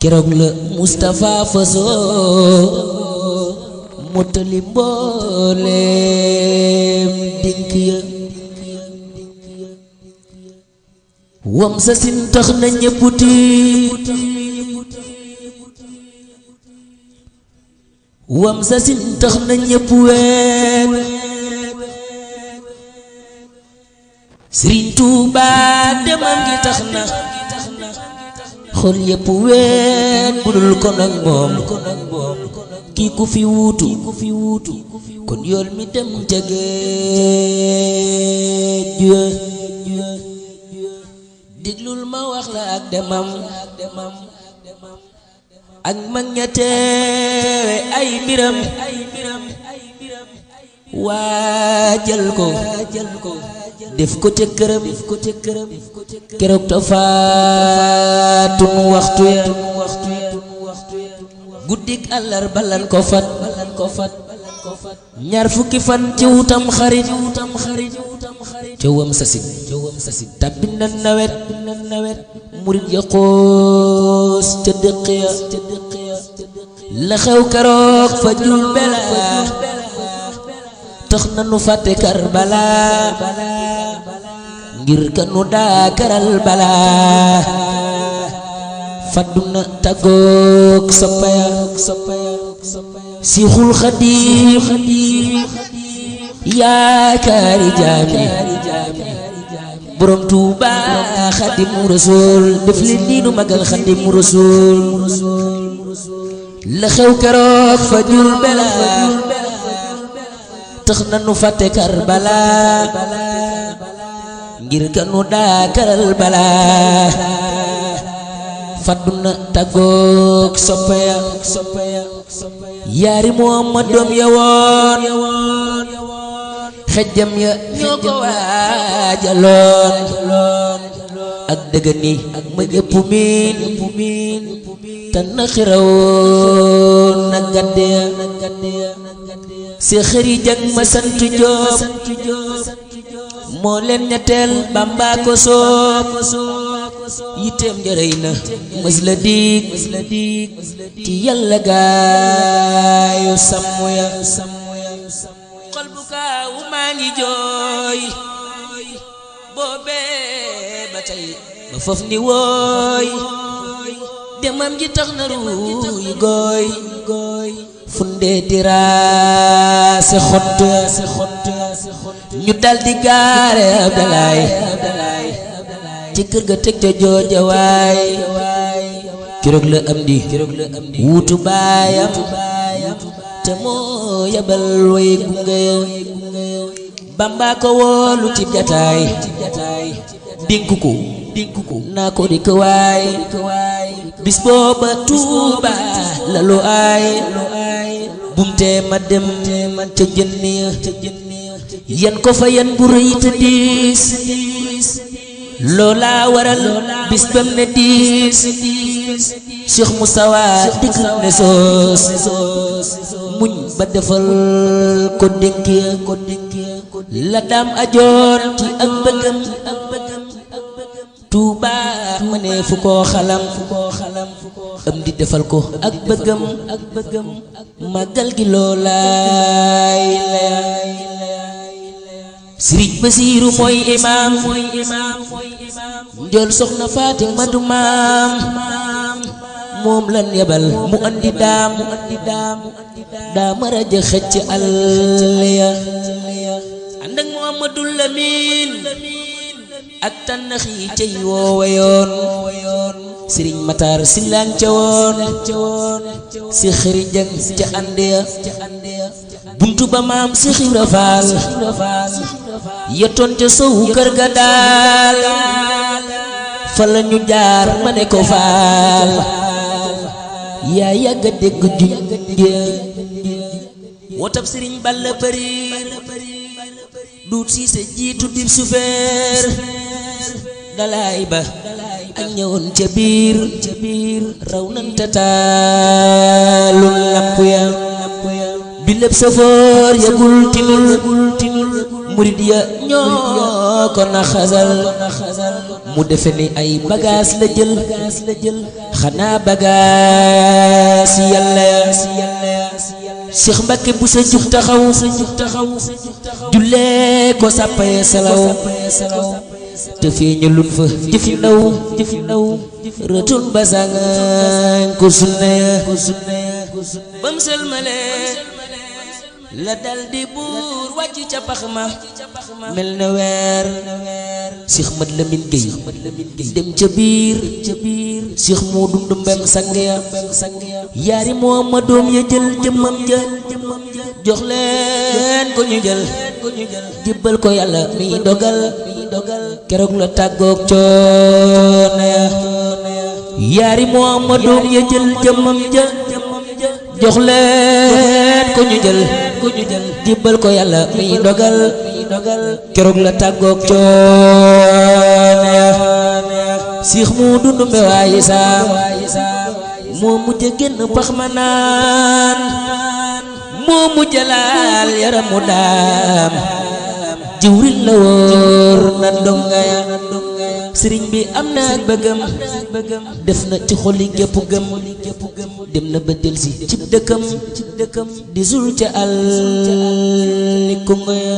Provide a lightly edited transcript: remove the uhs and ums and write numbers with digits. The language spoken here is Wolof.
keroog la Mustafa fasoo mottali mbooleem dénk ya wam sa sin tax na ñépp tiit wam sa sin tax na ñépp weet Sëriñ Tuubaa demam gi tax na xol yépp weet budul ko nag moom kii ku fi wuutu kon yool mi dem ca géej diglul ma wax la ak demam ak mag ña teewe ay mbiram waajal ko def ko ca këram keroog ta faatun waxtu ya guddik àllarba lan ko fat ñaar fukki fan ci wutam xarit ca wam sasin tàbbi na nawet murit ya xoos ca dëkk ya la xew keroog fa Jurbel tax na nu fàtte Karbala ngir ka nu daa karal bala fadduna tàggoog soppaya Seexul Xadiim yaakaari jaami borom Tuuba Xaadimu Rasuul def leen nii nu magal Xaadimu Rasuul la xew keroog fa Jurbel tax na nu fàtte Karbala ngir ka nu daa karal bala fadduna tàggoog soppaya yaari Muhammad doom ya woon xejjam ya ñoo ko waajaloon ak dëgëni ma ñépp miin te na xirawoon na gadde si xëri jang ma sant Joob moo leen ñetteel Bamba ko soob yitteem njërëy na mës la diig ci Yàlla gaayu sàmm ya xol bu kaawu maa ngi jooy boobee ba tey ba foof ni wooy demam ji tax na ruuy gooy funde diraase xott ñu daldi gaare Abdalaay ci kër ga teg ca jooja waay keroog la am di wuutu baayam te moo yabal way gunge Bamba ko woolu ci jataay dénk ko naa ko di ko waay bis booba Tuuba la lu aay bumte ma dem ca jënni yan ko fa yan bu rëy te diis loola waral bis bam ne diis Cheikh Moustapha dikk ne soos muñ ba defal ko dénk la daam ajoon ci ak bëggam Tuuba ma ne fu ko xalam am di defal ko ak bëggam màggal gi loolaay Sëriñ Basiiru mooy imaam njool soxna Faatima du maam moom lan yebal mu andi daam raja xëcc àll ya ànd ak Muhammadul Lamin ak tànnax yi cay woowa yoon Sëriñ Matar Sillaan ca woon si xëri jang ca ànd ya buntu ba maam si Ibra Faal yettoon ca sowu kër ga daal fa la ñu jaar ma ne ko faal yaa yàgga dégg junje wotab Sëriñ Balla Bariir duut si sa jiitu dib sufeer dalaay ba ak ñëwoon ca biir raw nante taalul lamp ya bi lépp safoor yagul tinul murid ya ñoo ko naxasal mu defe ni ay bagaas la jël xanaa bagaas yàlla Cheikh Mbacké bu sa jug taxaw jullee ko sàppee salaw te feeñalun fa jëfi ndaw rëtun basangan ko sunne bam sëlmale la dal di buur wàcc ca pax ma mel na weer Cheikh Mat Lamin Gueye dem ca biir Cheikh Modou Ndumbem sang ya yaari Muhammadoom ya jël jëmmam ja jox leen ko ñu jël jébbal ko yàlla mi dogal keroog la tàggoog coono ya yaari Muhammadoom ya jël jëmmam ja jox leen ko ñu jël jébbal ko yàlla mi dogal keroog la tàggoog coono ya Cheikh Modou Ndumbe waaye saa moo mujj génn pax ma naan moo mujj laal yaramu daam jiwril la wóor na donga ya sëriñ bi am na ak bëggam def na ci xoli gépp gëm dem na ba delsi ci dëkkam di zul ca al ni kongo ya